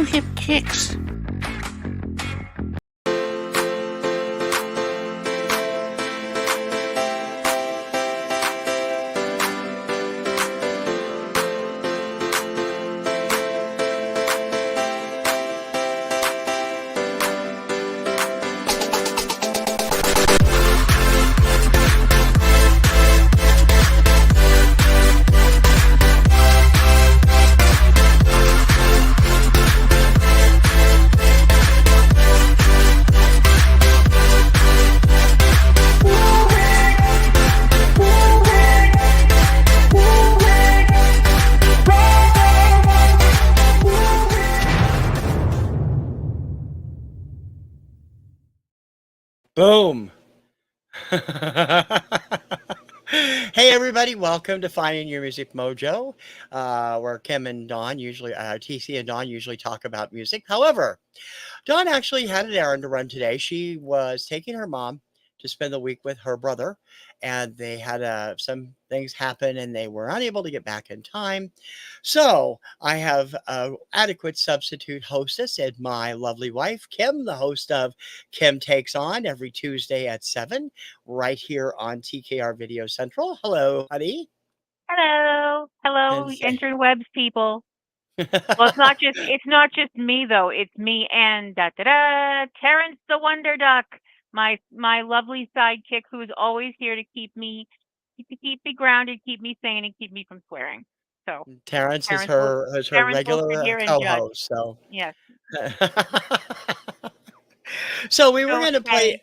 two hip kicks. Boom. Hey everybody, welcome to Finding Your Music Mojo, where Kim and Dawn usually, TC and Dawn usually talk about music. However, Dawn actually had an errand to run today. She was taking her mom to spend the week with her brother, and they had some things happen and they were unable to get back in time. So I have an adequate substitute hostess and my lovely wife, Kim, the host of Kim Takes On every Tuesday at 7, right here on TKR Video Central. Hello, honey. Hello. Hello, And interwebs people. Well, it's not just me though. It's me and Terrence the Wonder Duck, my lovely sidekick who's always here to keep me grounded, keep me sane, and keep me from swearing. So Terrence is Terrence will her Terrence will regular sit here and judge. co-host. So Yes. so we were So going to play hey.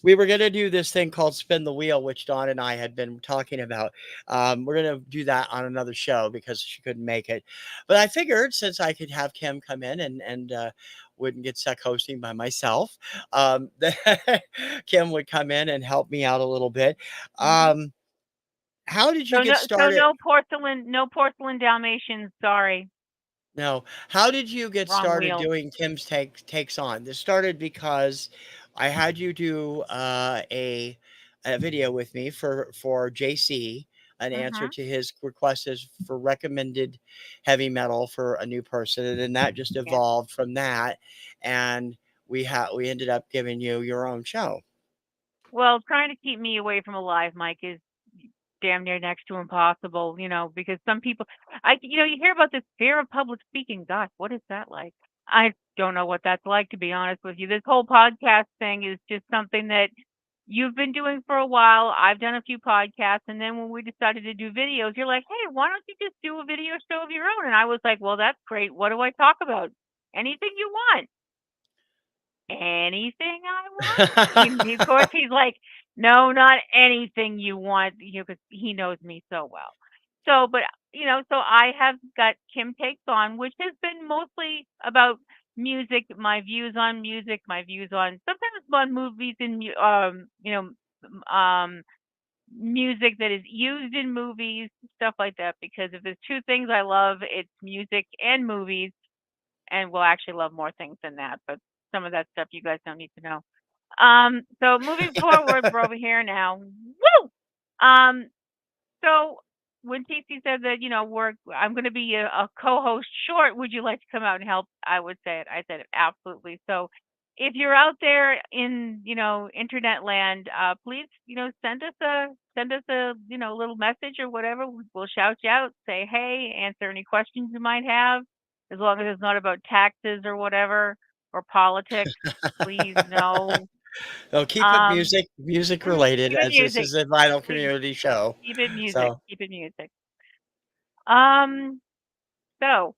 we were going to do this thing called spin the wheel, which Dawn and I had been talking about. We're going to do that on another show because she couldn't make it, but I figured since I could have Kim come in and wouldn't get stuck hosting by myself, that Kim would come in and help me out a little bit. Hmm. um, how did you So get started? no porcelain Dalmatians. Sorry, No. How did you get wrong started wheel. doing Kim's takes on? This started because I had you do a video with me for JC, an answer Mhm. to his request is for recommended heavy metal for a new person, and then that just Yes. evolved from that, and we ended up giving you your own show. Well, trying to keep me away from a live mic is damn near next to impossible, because some people, you hear about this fear of public speaking. Gosh, what is that like? I don't know what that's like, to be honest with you. This whole podcast thing is just something that you've been doing for a while. I've done a few podcasts. And then when we decided to do videos, you're like, hey, why don't you just do a video show of your own? And I was like, well, that's great. What do I talk about? Anything you want. Anything I want? Of course, he's like, no, not anything you want, because he knows me so well. So, but so I have got Kim Takes On, which has been mostly about music, my views on music, my views on sometimes on movies and music that is used in movies, stuff like that. Because if there's two things I love, it's music and movies, and we'll actually love more things than that. But some of that stuff you guys don't need to know. So moving forward, we're over here now. Woo! Um, so when TC said that, I'm going to be a co-host short, would you like to come out and help? I would say it. I said it absolutely. So if you're out there in, internet land, please, send us a little message or whatever. We'll shout you out, say hey, answer any questions you might have, as long as it's not about taxes or whatever or politics. Please no. No, keep it Um, music related, keep it as this music, is a vital please. community show. Keep it music. So Keep it music. Um, so,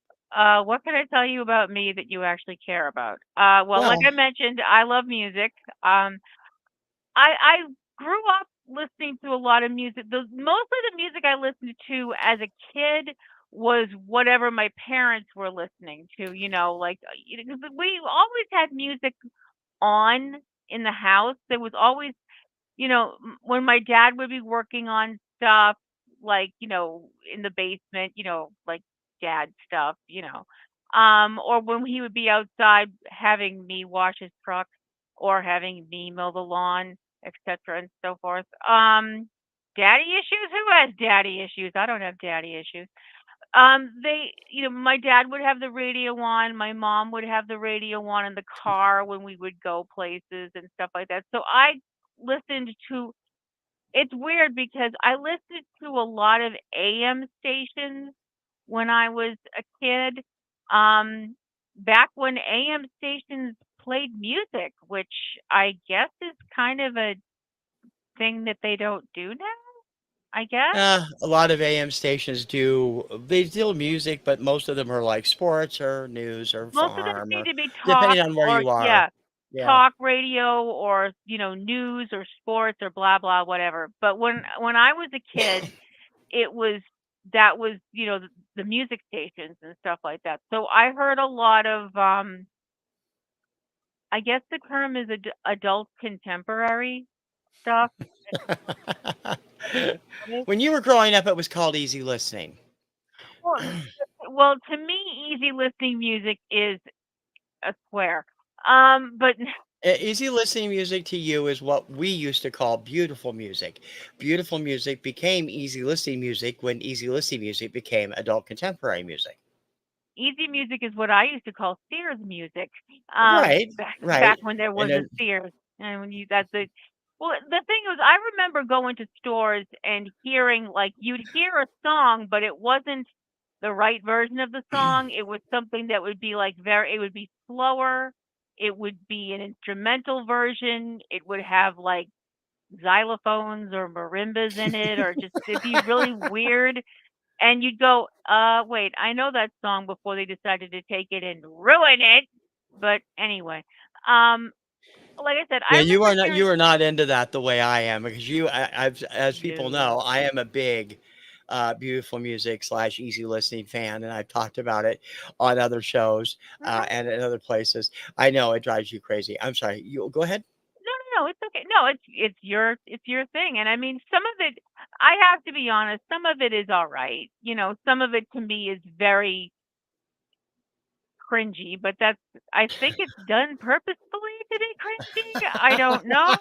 what can I tell you about me that you actually care about? Well, like well, I mentioned, I love music. I grew up listening to a lot of music. Mostly the music I listened to as a kid was whatever my parents were listening to. Like 'cause we always had music on in the house. There was always, when my dad would be working on stuff, like, in the basement, like dad stuff, or when he would be outside having me wash his truck or having me mow the lawn, etc. and so forth. Daddy issues? Who has daddy issues? I don't have daddy issues. My dad would have the radio on, my mom would have the radio on in the car when we would go places and stuff like that. So I listened to it's weird because I listened to a lot of AM stations when I was a kid. Um, Back when AM stations played music, which I guess is kind of a thing that they don't do now, I guess. A lot of AM stations do they do music, but most of them are like sports or news or Most of them farm seem or to be talk depending on where or you are. yeah, Yeah. talk radio or, news or sports or blah blah whatever. But when I was a kid, it was that was, the music stations and stuff like that. So I heard a lot of I guess the term is adult contemporary stuff. When you were growing up, it was called easy listening. Well, well, to me, easy listening music is a swear. But Easy listening music to you is what we used to call beautiful music. Beautiful music became easy listening music when easy listening music became adult contemporary music. easy music is what I used to call Sears music. Right, Back right. when there And was a then Sears, and when you that's the well, the thing was, I remember going to stores and hearing like you'd hear a song, but it wasn't the right version of the song. It was something that would be like it would be slower. It would be an instrumental version. It would have like xylophones or marimbas in it, or just it'd be really weird. And you'd go, wait, I know that song before they decided to take it and ruin it. But anyway, um, like I said, I yeah, remember you hearing are not into that the way I am because I've, as people no. know, I am a big beautiful music slash easy listening fan, and I've talked about it on other shows Mhm. and in other places. I know it drives you crazy. I'm sorry. You go ahead. No, it's okay. No, it's your thing. And I mean, some of it, I have to be honest, some of it is all right. Some of it to me is very cringy, but I think it's done purposefully to be cringy. I don't know.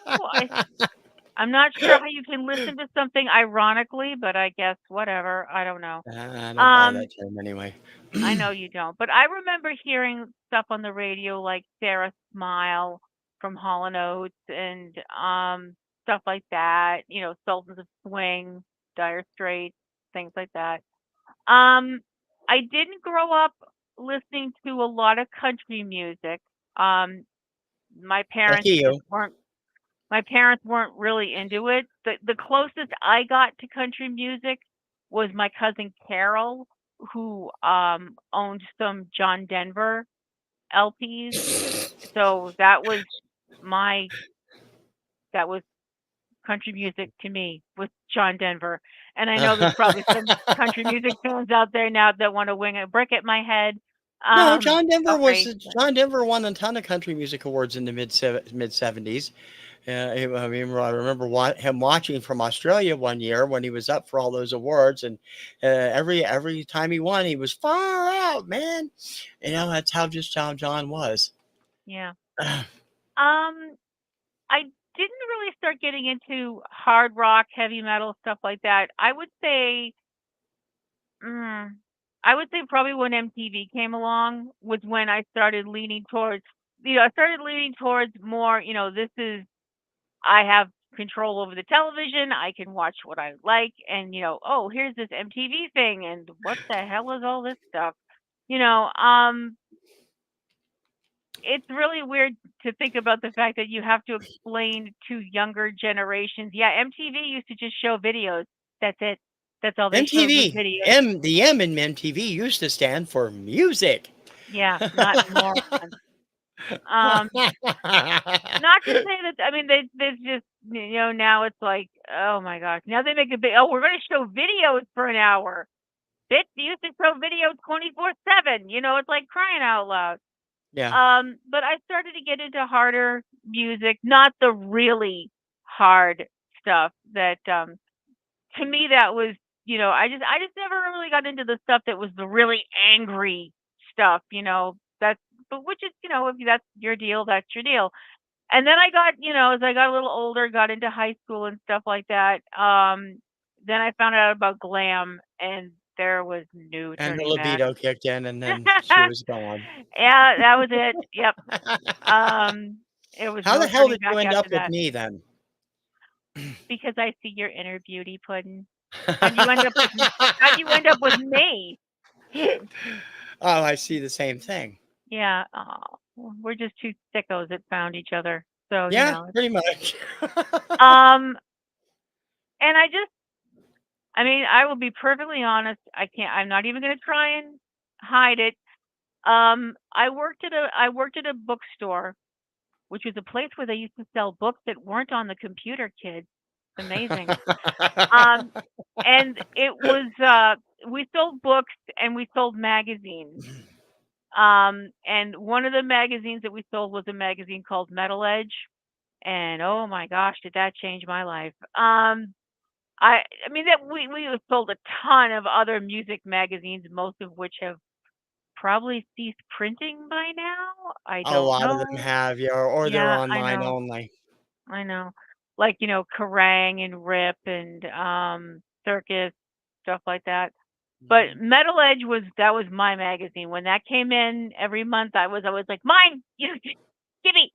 I'm not sure how you can listen to something ironically, but I guess whatever. I don't know. I don't buy Um, that term anyway. I know you don't, but I remember hearing stuff on the radio like Sarah Smile from Hall and Oates and stuff like that. Sultans of Swing, Dire Straits, things like that. Um, I didn't grow up listening to a lot of country music. Um, my parents Lucky just you. weren't my parents weren't really into it. The closest I got to country music was my cousin Carol, who owned some John Denver LPs. So my that was country music to me with John Denver. And I know there's probably some country music fans out there now that want to wing a brick at my head. No, John Denver Feel was free. But John Denver won a ton of country music awards in the mid '70s. I remember him watching from Australia one year when he was up for all those awards, and every time he won, he was far out, man. That's how just how John was. yeah. Um I didn't really start getting into hard rock, heavy metal, stuff like that. Mm, I would say probably when MTV came along was when I started leaning towards, more, I have control over the television. I can watch what I like. And, oh, here's this MTV thing. And what the hell is all this stuff? You know, um, it's really weird to think about the fact that you have to explain to younger generations. Yeah, MTV used to just show videos. That's it. That's all they showed was MTV, videos. The M in MTV used to stand for music. Yeah, not morons. Um, Not to say that I mean there's just now it's like oh my gosh now they make a big we're going to show videos for an hour. Bitch, you used to show videos 24/7. It's like crying out loud. Yeah, But I started to get into harder music, not the really hard stuff that to me that was, I just never really got into the stuff that was the really angry stuff, that's but which is, if that's your deal, that's your deal. And then I got, as I got a little older, got into high school and stuff like that. Then I found out about glam, and there was no And her turning back. libido kicked in, and then she was gone. Yeah, that was it. Yep. Um, it was How no the hell turning did you back end after up with that me then? because I see your inner beauty, Puddin'. How'd you end up with how'd you end up with me? Oh, I see the same thing. Yeah, we're just two sickos that found each other. So, Yeah, pretty much. um, and I mean, I will be perfectly honest. I'm not even going to try and hide it. I worked at a bookstore, which was a place where they used to sell books that weren't on the computer, kids. It's amazing. Um, and it was, we sold books and we sold magazines. And one of the magazines that we sold was a magazine called Metal Edge. And oh my gosh, did that change my life. I mean that we have sold a ton of other music magazines, most of which have probably ceased printing by now. I A don't lot of them know. have, yeah, or they're Yeah, I online know. only. I know. Like, Kerrang and Rip and Circus, stuff like that. But Mhm. Metal Edge was my magazine. When that came in every month, I was always like, "Mine, give me."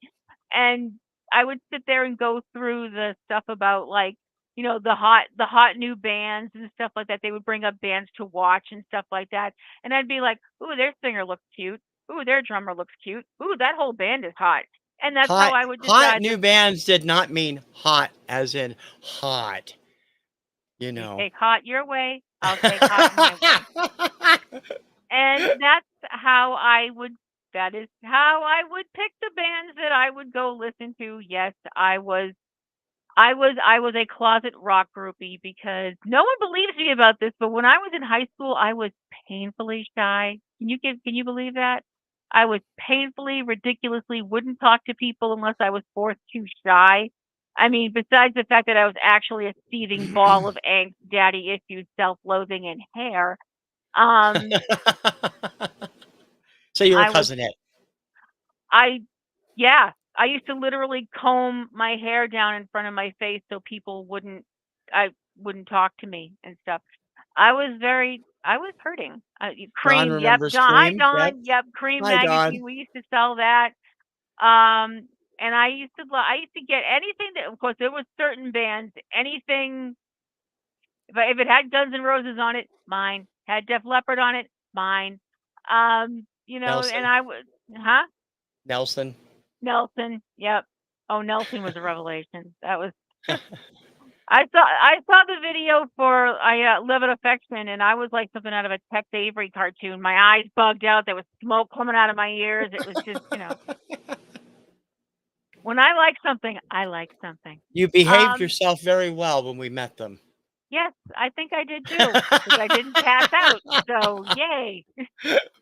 And I would sit there and go through the stuff about like, the hot new bands and stuff like that. They would bring up bands to watch and stuff like that. And I'd be like, "Ooh, their singer looks cute. Ooh, their drummer looks cute. Ooh, that whole band is hot." And that's how Hot I would hot decide new that bands did not mean hot as in hot, you you know. take hot your way, I'll take hot my way. And that is how I would pick the bands that I would go listen to. Yes, I was a closet rock groupie because no one believes me about this, but when I was in high school, I was painfully shy. Can you believe that? I was painfully, ridiculously wouldn't talk to people unless I was forced to shy. I mean, besides the fact that I was actually a seething ball of angst, daddy issues, self-loathing, and hair, um, So you were I was cousin Ed. I yeah, I used to literally comb my hair down in front of my face so people I wouldn't talk to me and stuff. I was hurting. Don Cream, yep, remembers Don, hi Cream, yep. Don, yep, Cream Hi, magazine. Don. We used to sell that. And I used to get anything that, of course, there was certain bands, anything, if it had Guns N' Roses on it, mine. Had Def Leppard on it, mine. And Nelson. I would, huh? Nelson. Nelson, yep. Oh, Nelson was a revelation. That was I saw the video for I Live in Affection, and I was like something out of a Tex Avery cartoon. My eyes bugged out. There was smoke coming out of my ears. It was just, when I like something, I like something. You behaved Um, yourself very well when we met them. yes, I think I did too, because I didn't pass out. So yay!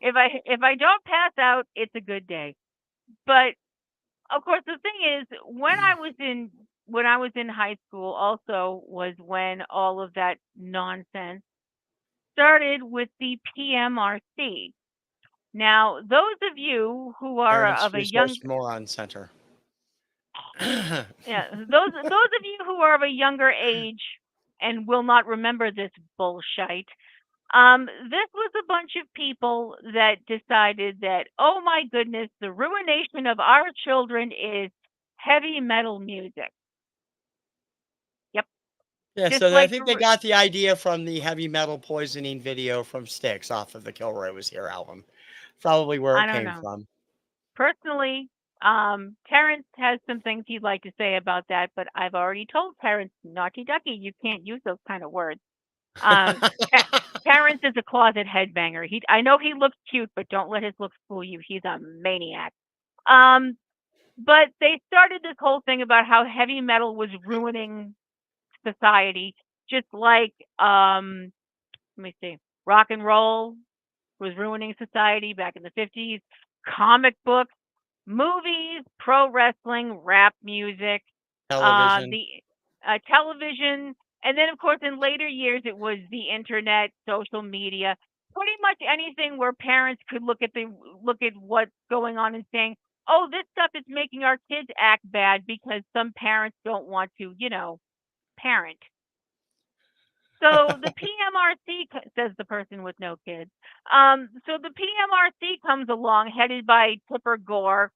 If I don't pass out, it's a good day. But of course, the thing is, when I was in high school, also was when all of that nonsense started with the PMRC. Now, those of you who are Parents of a young, Resource Moron Center. yeah, those of you who are of a younger age and will not remember this bullshit. This was a bunch of people that decided that, oh my goodness, the ruination of our children is heavy metal music. Yep. Yeah, Just so I like think they got the idea from the heavy metal poisoning video from Styx off of the Kilroy Was Here album. Probably where I it don't came know. from. Personally, Terrence has some things he'd like to say about that, but I've already told Terrence, naughty ducky, you can't use those kind of words. Um, Ter- Terrence is a closet headbanger. I know he looks cute, but don't let his looks fool you. He's a maniac. Um, but they started this whole thing about how heavy metal was ruining society, just like let me see, rock and roll was ruining society back in the 50s. Comic books, movies, pro wrestling, rap music, Television. the television, and then of course in later years it was the internet, social media, pretty much anything where parents could look at what's going on and saying, "Oh, this stuff is making our kids act bad because some parents don't want to, parent." So the PMRC says the person with no kids. So the PMRC comes along, headed by Tipper Gore.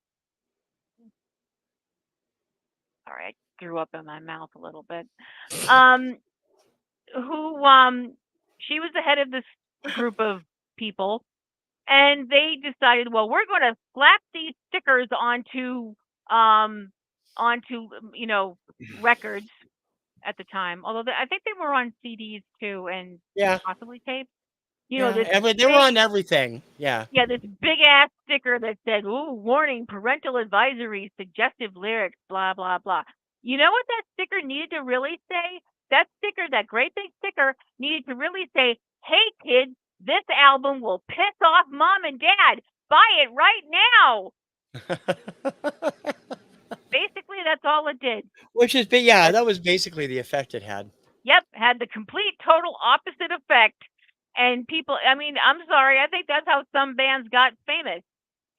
Sorry, I threw up in my mouth a little bit. Um, who she was the head of this group of people, and they decided, well, we're going to slap these stickers um onto records at the time. Although I think they were on CDs too, and Yeah, possibly tapes. yeah. This They were big, on everything. Yeah. yeah, this big ass sticker that said, "Ooh, warning, parental advisory, suggestive lyrics, blah blah blah." You know what that sticker needed to really say? That sticker, that great big sticker, needed to really say, "Hey kids, this album will piss off mom and dad. Buy it right now." Basically, that's all it did. Which is, yeah, That's that was basically the effect it had. Yep, had the complete total opposite effect. And people, I mean, I'm sorry, I think that's how some bands got famous,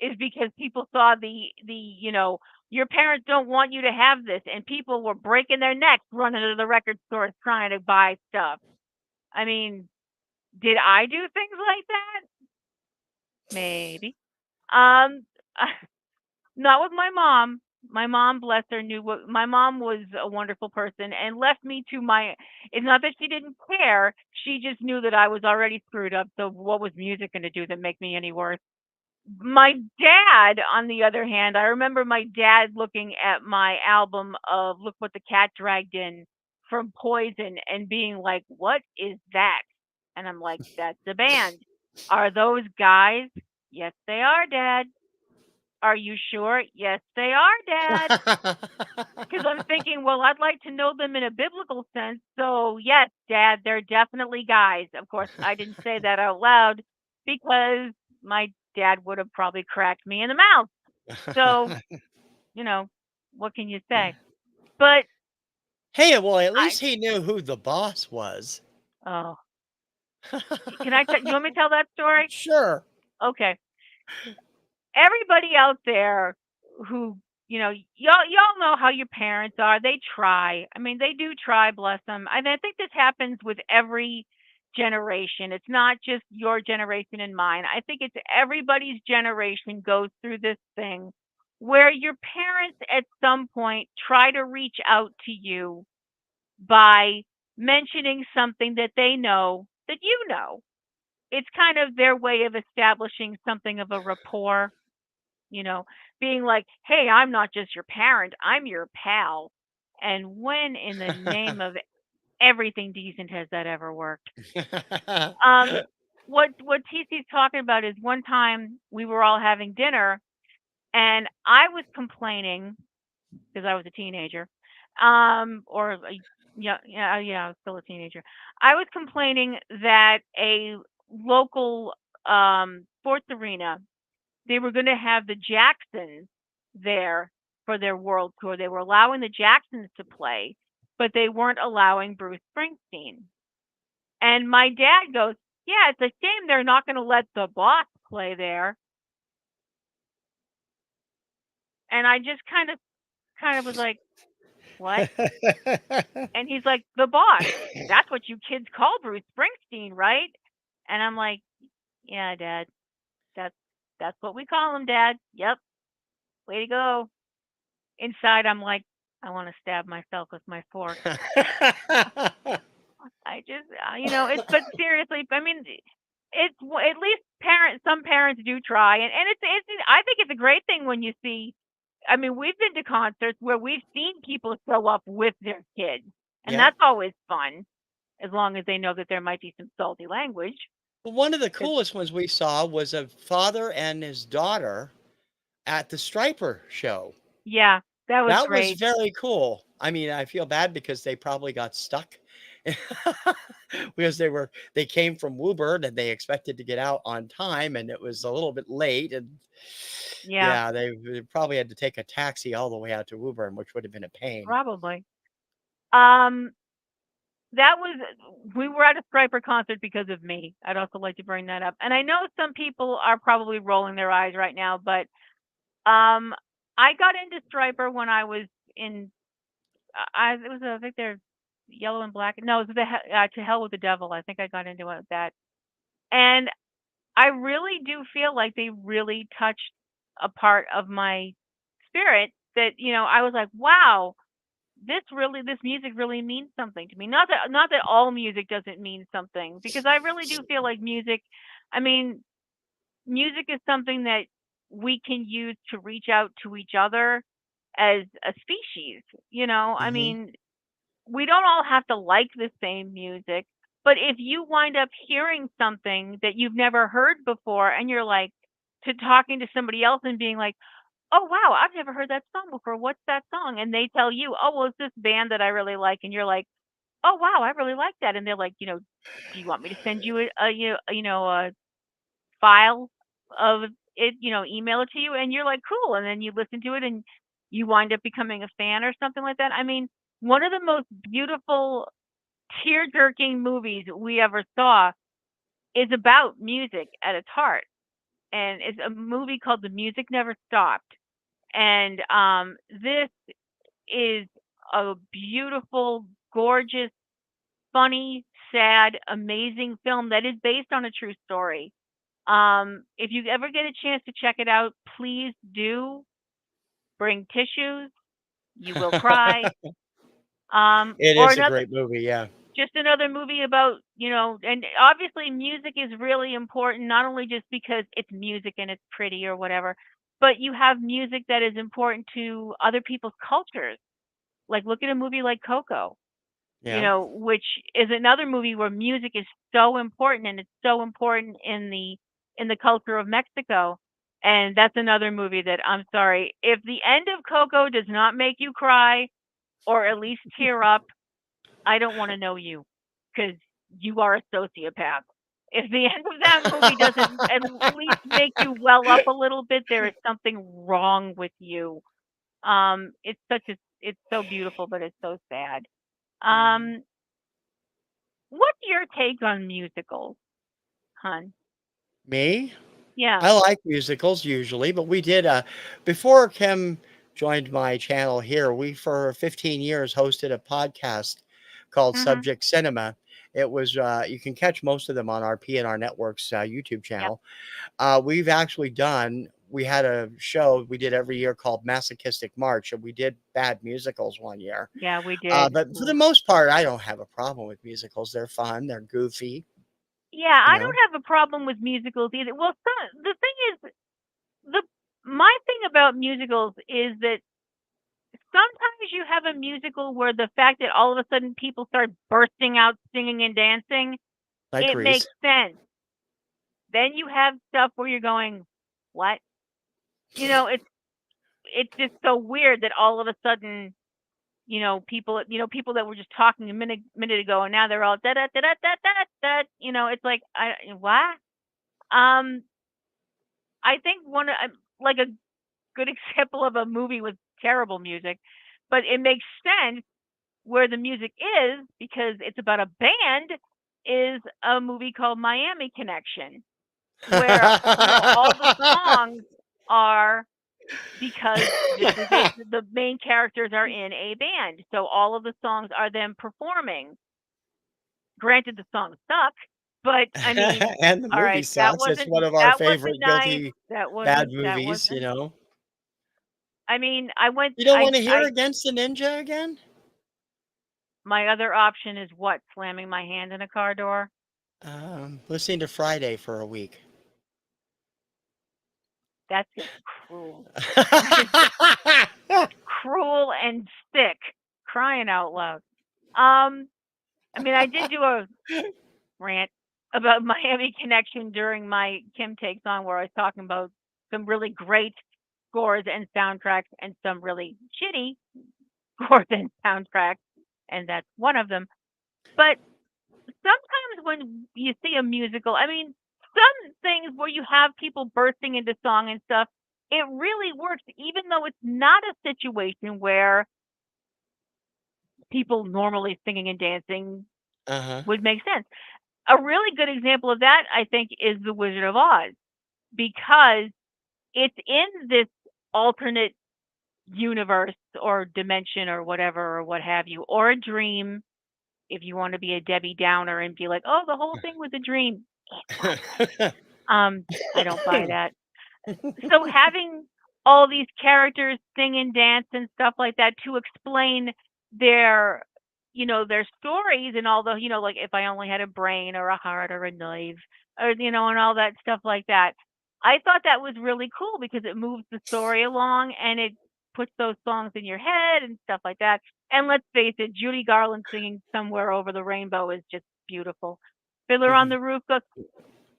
is because people saw your parents don't want you to have this, and people were breaking their necks running to the record stores trying to buy stuff. I mean, did I do things like that? Maybe. Um Not with my mom. My mom, bless her, knew what my mom was, a wonderful person, and left me to my. It's not that she didn't care. She just knew that I was already screwed up. So what was music going to do that make me any worse? My dad, on the other hand, I remember my dad looking at my album of "Look What the Cat Dragged In" from Poison and being like, "What is that?" And I'm like, "That's the band." Are those guys? Yes, they are, Dad. Are you sure? Yes, they are, Dad. Because I'm thinking, well, I'd like to know them in a biblical sense. So, yes, Dad, they're definitely guys. Of course, I didn't say that out loud because my dad would have probably cracked me in the mouth. So, you know, what can you say? But Hey, well, at I, least he knew who the boss was. oh, can I tell you want me to tell that story? Sure. Okay. Everybody out there who, y'all know how your parents are. They try. I mean, they do try, bless them. I think this happens with every generation. It's not just your generation and mine. I think it's everybody's generation goes through this thing where your parents at some point try to reach out to you by mentioning something that they know that you know. It's kind of their way of establishing something of a rapport, you know, being like, "Hey, I'm not just your parent, I'm your pal." And when in the name of everything decent has that ever worked? Um, what TC's talking about is one time we were all having dinner and I was complaining because I was a teenager, or yeah, I was still a teenager. I was complaining that a local sports arena, they were going to have the Jacksons there for their world tour. They were allowing the Jacksons to play, but they weren't allowing Bruce Springsteen. And my dad goes, "Yeah, it's a shame they're not going to let the boss play there." And I just kind of was like, "What?" And he's like, "The boss. That's what you kids call Bruce Springsteen, right?" And I'm like, "Yeah, Dad. That's that's what we call him, Dad. Yep. Way to go." Inside, I'm like, I want to stab myself with my fork. I just, it's, but seriously, I mean, at least some parents do try. And I think it's a great thing when you see, I mean, we've been to concerts where we've seen people show up with their kids, and Yeah. that's always fun, as long as they know that there might be some salty language. Well, one of the 'Cause, coolest ones we saw was a father and his daughter at the Striper show. yeah, that was That was great. very cool. I mean, I feel bad because they probably got stuck because they came from Woburn and they expected to get out on time and it was a little bit late and Yeah, yeah, they probably had to take a taxi all the way out to Woburn, which would have been a pain. probably. Um, that was we were at a Striper concert because of me. I'd also like to bring that up. And I know some people are probably rolling their eyes right now, but I got into Striper when I was in I it was I think they're Yellow and Black. No, it was To Hell with the Devil. I think I got into it with that. And I really do feel like they really touched a part of my spirit that, I was like, wow, this music really means something to me. Not that all music doesn't mean something, because I really do feel like music, I mean, music is something that we can use to reach out to each other as a species. I Hmm. mean, we don't all have to like the same music, but if you wind up hearing something that you've never heard before and you're like to talking to somebody else and being like, "Oh wow, I've never heard that song before. What's that song?" And they tell you, "Oh, well, it's this band that I really like." And you're like, "Oh wow, I really like that." And they're like, "Do you want me to send you a file of it, email it to you?" And you're like, "Cool." And then you listen to it and you wind up becoming a fan or something like that. I mean, one of the most beautiful tear-jerking movies we ever saw is about music at its heart, and it's a movie called The Music Never Stopped. And this is a beautiful, gorgeous, funny, sad, amazing film that is based on a true story. If you ever get a chance to check it out, please do. Bring tissues. You will cry. It Or is a another, great movie. Yeah. just another movie about, and obviously music is really important, not only just because it's music and it's pretty or whatever, but you have music that is important to other people's cultures. Like, look at a movie like Coco, Yeah. which is another movie where music is so important, and it's so important in the culture of Mexico. And that's another movie that, I'm sorry, if the end of Coco does not make you cry or at least tear up, I don't want to know you, because you are a sociopath. If the end of that movie doesn't at least make you well up a little bit, there is something wrong with you. It's so beautiful, but it's so sad. Mm. Um, what's your take on musicals, hun? Me? Yeah. I like musicals usually, but we did before Kim joined my channel here, we for 15 years hosted a podcast called Mhm. Subject Cinema. It was you can catch most of them on our P&R Network's YouTube Yep. channel. We've actually done we had a show we did every year called Masochistic March, and we did bad musicals one year. Yeah, we did. But for the Oof. most part, I don't have a problem with musicals. They're fun, they're goofy, Yeah, you I know. don't have a problem with musicals either. Well, the thing is, the my thing about musicals is that sometimes you have a musical where the fact that all of a sudden people start bursting out singing and dancing, Like it Grease. makes sense. Then you have stuff where you're going, "What?" It's just so weird that all of a sudden, people that were just talking a minute ago, and now they're all da da da da da da da. It's like, I what? Um, I think like a good example of a movie with terrible music, but it makes sense where the music is because it's about a band, is a movie called Miami Connection, where, all the songs are because this is the main characters are in a band. So all of the songs are them performing. Granted, the songs suck, but I mean, And the all movie right, that sucks. It's wasn't one of our that wasn't favorite nice. guilty That bad that movies, you wasn't. know? I mean, You don't wanna hear Against the Ninja again? my other option is what? Slamming my hand in a car door? Listening to Friday for a week. That's just cruel. Cruel and sick. Crying out loud. Um, I mean, I did do a rant about Miami Connection during my Kim Takes On, where I was talking about some really great scores and soundtracks and some really shitty scores and soundtracks, and that's one of them. But sometimes when you see a musical, I mean, some things where you have people bursting into song and stuff, it really works, even though it's not a situation where people normally singing and dancing Uh-huh. would make sense. A really good example of that, I think, is The Wizard of Oz, because it's in this alternate universe or dimension or whatever or what have you, or a dream. if you want to be a Debbie Downer and be like, "Oh, the whole thing was a dream." It wasn't. Um, I don't buy that. So having all these characters sing and dance and stuff like that to explain their their stories and all the like if I only had a brain or a heart or a knife or and all that stuff like that. I thought that was really cool because it moves the story along and it puts those songs in your head and stuff like that. And let's face it, Judy Garland singing Somewhere Over the Rainbow is just beautiful. Fiddler on the Roof goes.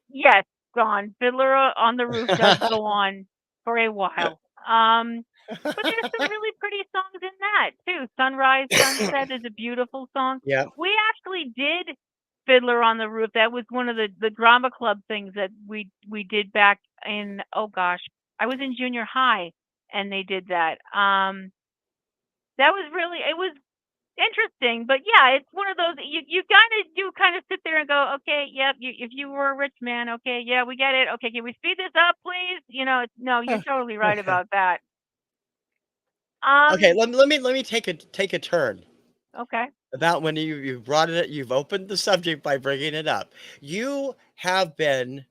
Yes, gone. Fiddler on the Roof does go on for a while. But there's some really pretty songs in that too. Sunrise, Sunset is a beautiful song. Yeah. We actually did Fiddler on the Roof. That was one of the drama club things that we did back in oh gosh, I was in junior high and they did that. That was really it was interesting, but yeah, it's one of those you kind of do kind of sit there and go, okay, yep, if you were a rich man, okay, yeah, we get it. Okay, can we speed this up, please? No, you're totally right about that. Okay, Um, let me take a turn okay. about when you brought it you've opened the subject by bringing it up. You have been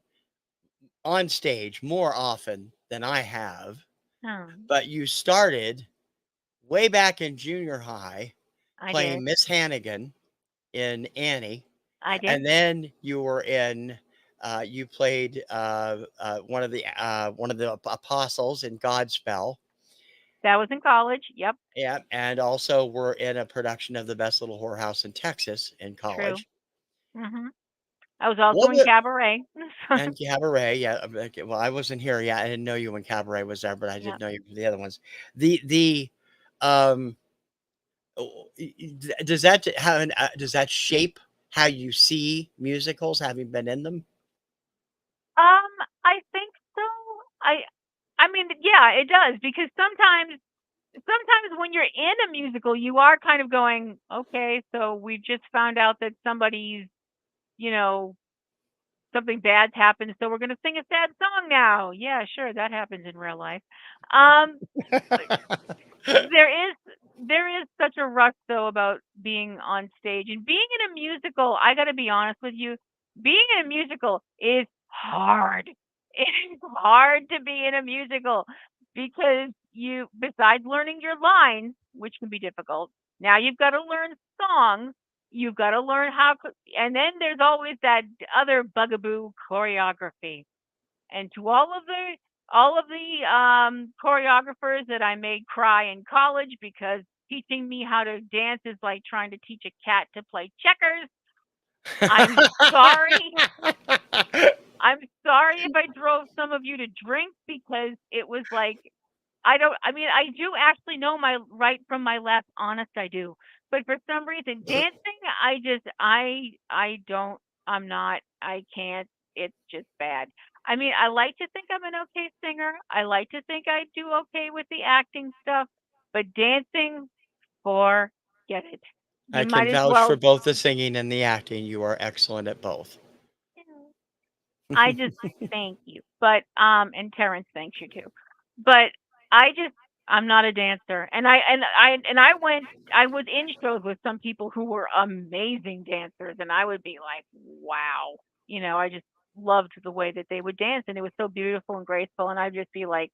on stage more often than I have, Hmm, but you started way back in junior high I playing did. Miss Hannigan in Annie, I did. and then you were in you played one of the apostles in Godspell. That was in college. Yep, Yeah, and also were in a production of The Best Little Whorehouse in Texas in true. college. Mhm. I was also What in were cabaret. and Cabaret, yeah, okay, well, I wasn't here yet. I didn't know you when Cabaret was there, but I did Yep. know you from the other ones. The um, does that have does that shape how you see musicals, having been in them? I think so. I I mean, yeah, it does because sometimes when you're in a musical, you are kind of going, okay, so we've just found out that somebody's, you know, something bad's happened, so we're going to sing a sad song now. Yeah, sure, that happens in real life. Um, there is there is such a rush though about being on stage and being in a musical. I got to be honest with you, being in a musical is hard. It is hard to be in a musical because you besides learning your lines, which can be difficult. Now you've got to learn songs. You've got to learn and then there's always that other bugaboo choreography and to all of the choreographers that I made cry in college because teaching me how to dance is like trying to teach a cat to play checkers. I'm sorry. I'm sorry if I drove some of you to drink because it was like I mean I do actually know my right from my left, honest I do. But for some reason dancing I don't I'm not I can't it's just bad. I mean, I like to think I'm an okay singer. I like to think I do okay with the acting stuff, but dancing forget it. I You can might as vouch for well both the singing and the acting. You are excellent at both. I just thank you. But and Terrence thanks you too. But I just I'm not a dancer. I was in shows with some people who were amazing dancers and I would be like, wow. I just loved the way that they would dance and it was so beautiful and graceful and I'd just be like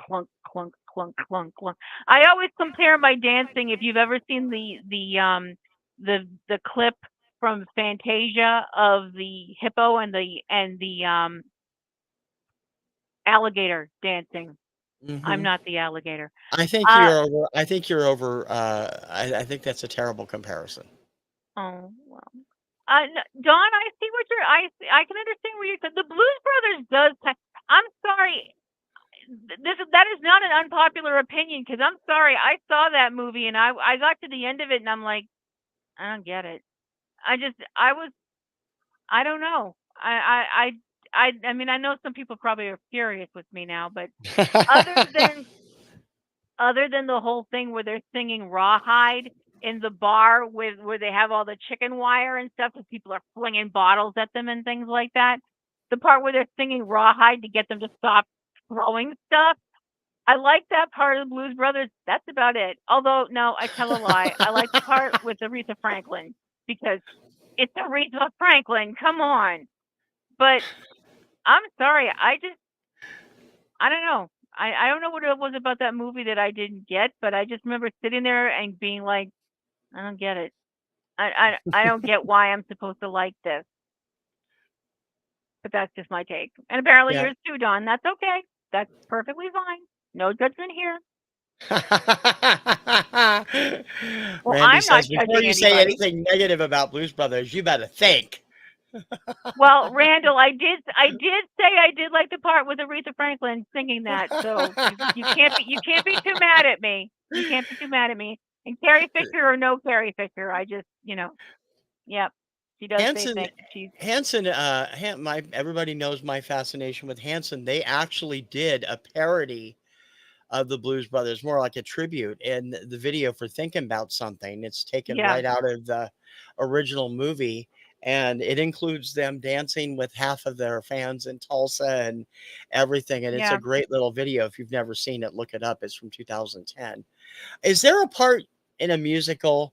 clunk clunk clunk clunk clunk. I always compare my dancing if you've ever seen the clip from Fantasia of the hippo and the alligator dancing. I'm Hmm. not the alligator. I think Uh you're over. I think you're over. I think that's a terrible comparison. oh well. Dawn, I see what you're. I can understand where you're. The Blues Brothers does. I'm sorry. That is not an unpopular opinion because I'm sorry. I saw that movie and I got to the end of it and I'm like I don't get it. I was I don't know. I mean I know some people probably are furious with me now, but other than other than the whole thing where they're singing Rawhide in the bar with where they have all the chicken wire and stuff because people are flinging bottles at them and things like that. The part where they're singing Rawhide to get them to stop throwing stuff. I like that part of the Blues Brothers. That's about it. Although, no, I tell a lie. I like the part with Aretha Franklin. because it's Aretha Franklin. Come on. But I'm sorry. I don't know. I don't know what it was about that movie that I didn't get, but I just remember sitting there and being like, I don't get it. I don't get why I'm supposed to like this. But that's just my take. And apparently Yeah. yours too, Don. That's okay. That's perfectly fine. No judgment here. Well, Randy I'm not says, before judging you say anybody. anything negative about Blues Brothers, you better think. Well, Randall, I did say I did like the part with Aretha Franklin singing that, so you can't be too mad at me. You can't be too mad at me. And Carrie Fisher or no Carrie Fisher, I just yep, she does say Hanson thank she's Hanson, my everybody knows my fascination with Hanson. They actually did a parody of the Blues Brothers, more like a tribute. And the video for Thinking About Something, it's taken yeah right out of the original movie. And it includes them dancing with half of their fans in Tulsa and everything. And it's a yeah. great little video. If you've never seen it, look it up. It's from 2010. Is there a part in a musical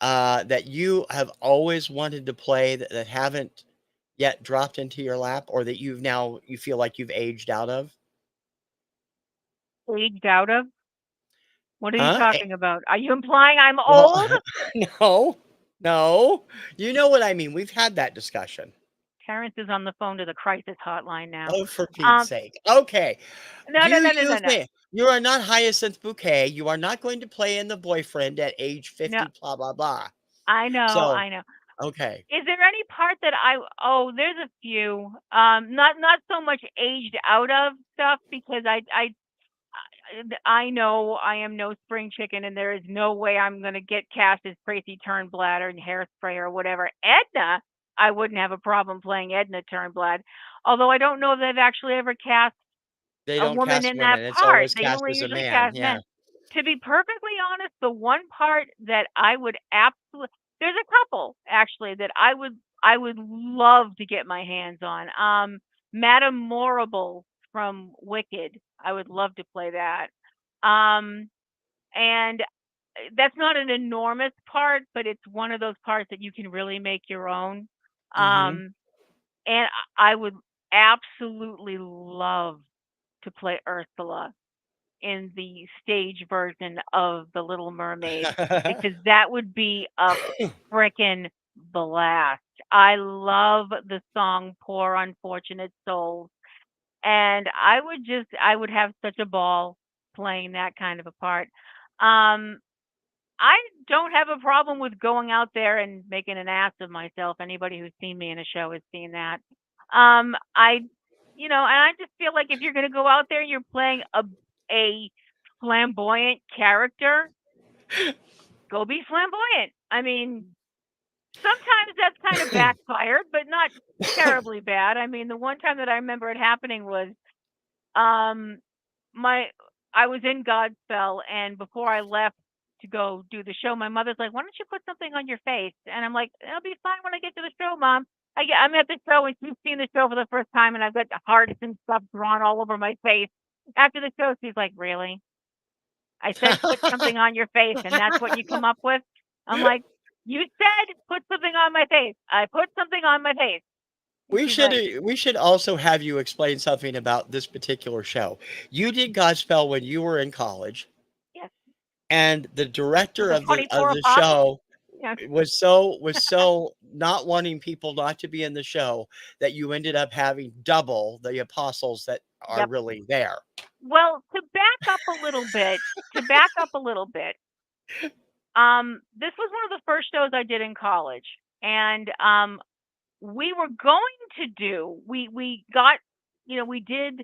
that you have always wanted to play that haven't yet dropped into your lap, or that you feel like you've aged out of? Aged out of? What are you Huh? talking about? Are you implying I'm Well, old? no, no. You know what I mean. We've had that discussion. Terrence is on the phone to the crisis hotline now. Oh, for Pete's Um, sake. Okay. no, no, Do no, no, you no, no, think you are not Hyacinth Bouquet? You are not going to play in The Boyfriend at age no. 50, blah, blah, blah. I know, So, I know. okay. Is there any part that there's a few. Not so much aged out of stuff because I know I am no spring chicken and there is no way I'm gonna get cast as Tracy Turnblad or Hairspray or whatever. Edna, I wouldn't have a problem playing Edna Turnblad. Although I don't know if they've actually ever cast They a don't woman cast in that women. It's part. always They cast only as a usually man. cast Yeah. men. To be perfectly honest, the one part that I would absolutely there's a couple actually that I would love to get my hands on. Madame Morrible from Wicked. I would love to play that. Um and that's not an enormous part, but it's one of those parts that you can really make your own. Hmm. Um and I would absolutely love to play Ursula in the stage version of The Little Mermaid because that would be a frickin' blast. I love the song Poor Unfortunate Souls, and I would have such a ball playing that kind of a part. Um, I don't have a problem with going out there and making an ass of myself. Anybody who's seen me in a show has seen that. I and I just feel like if you're going to go out there and you're playing a flamboyant character, go be flamboyant. I mean, sometimes that's kind of backfired, but not terribly bad. I mean, the one time that I remember it happening was um my I was in Godspell, and before I left to go do the show, my mother's like, "Why don't you put something on your face?" And I'm like, "It'll be fine when I get to the show, Mom." I'm at the show, and she's seen the show for the first time, and I've got hearts and stuff drawn all over my face. After the show, she's like, "Really?" I said, "Put something on your face," and that's what you come up with. I'm like, "You said put something on my face. I put something on my face." And We she's should like, uh, we should also have you explain something about this particular show. You did Godspell when you were in college, "Yes." and the For director the of 24 the apostles. show Yeah. was so not wanting people not to be in the show that you ended up having double the apostles that are Yep. really there. Well, to back up a little bit, this was one of the first shows I did in college, and we were going to do we got we did